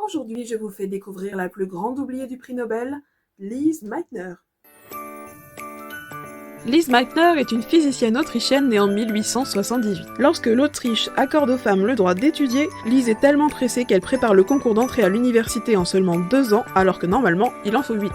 Aujourd'hui, je vous fais découvrir la plus grande oubliée du prix Nobel, Lise Meitner. Lise Meitner est une physicienne autrichienne née en 1878. Lorsque l'Autriche accorde aux femmes le droit d'étudier, Lise est tellement pressée qu'elle prépare le concours d'entrée à l'université en seulement 2 ans, alors que normalement, il en faut 8.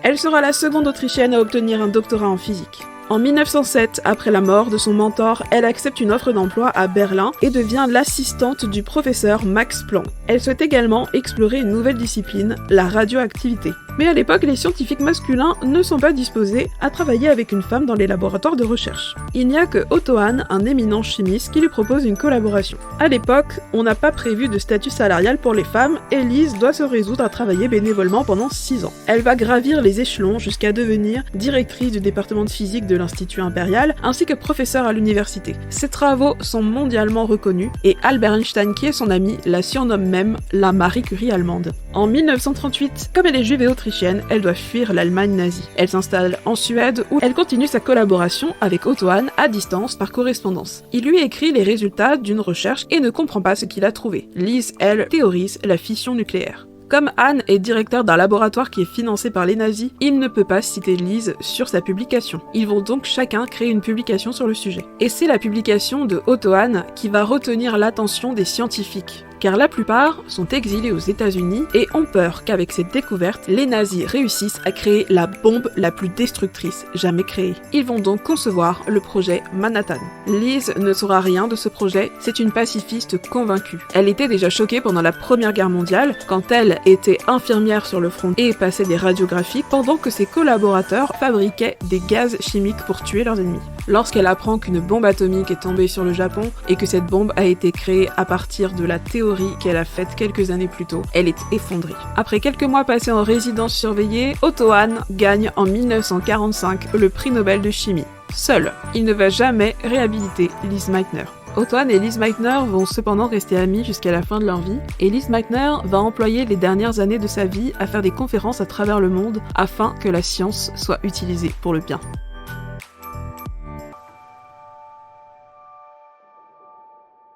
Elle sera la seconde Autrichienne à obtenir un doctorat en physique. En 1907, après la mort de son mentor, elle accepte une offre d'emploi à Berlin et devient l'assistante du professeur Max Planck. Elle souhaite également explorer une nouvelle discipline, la radioactivité. Mais à l'époque, les scientifiques masculins ne sont pas disposés à travailler avec une femme dans les laboratoires de recherche. Il n'y a que Otto Hahn, un éminent chimiste, qui lui propose une collaboration. À l'époque, on n'a pas prévu de statut salarial pour les femmes et Lise doit se résoudre à travailler bénévolement pendant 6 ans. Elle va gravir les échelons jusqu'à devenir directrice du département de physique de l'Institut impérial ainsi que professeure à l'université. Ses travaux sont mondialement reconnus et Albert Einstein, qui est son ami, la surnomme même la Marie Curie allemande. En 1938, comme elle est juive et autrichienne, elle doit fuir l'Allemagne nazie. Elle s'installe en Suède où elle continue sa collaboration avec Otto Hahn à distance par correspondance. Il lui écrit les résultats d'une recherche et ne comprend pas ce qu'il a trouvé. Lise, elle, théorise la fission nucléaire. Comme Hahn est directeur d'un laboratoire qui est financé par les nazis, il ne peut pas citer Lise sur sa publication. Ils vont donc chacun créer une publication sur le sujet. Et c'est la publication de Otto Hahn qui va retenir l'attention des scientifiques, car la plupart sont exilés aux États-Unis et ont peur qu'avec cette découverte, les nazis réussissent à créer la bombe la plus destructrice jamais créée. Ils vont donc concevoir le projet Manhattan. Lise ne saura rien de ce projet, c'est une pacifiste convaincue. Elle était déjà choquée pendant la Première Guerre mondiale, quand elle était infirmière sur le front et passait des radiographies pendant que ses collaborateurs fabriquaient des gaz chimiques pour tuer leurs ennemis. Lorsqu'elle apprend qu'une bombe atomique est tombée sur le Japon et que cette bombe a été créée à partir de la théorie qu'elle a faite quelques années plus tôt, elle est effondrée. Après quelques mois passés en résidence surveillée, Otto Hahn gagne en 1945 le prix Nobel de chimie. Seul, il ne va jamais réhabiliter Lise Meitner. Otto Hahn et Lise Meitner vont cependant rester amis jusqu'à la fin de leur vie, et Lise Meitner va employer les dernières années de sa vie à faire des conférences à travers le monde afin que la science soit utilisée pour le bien.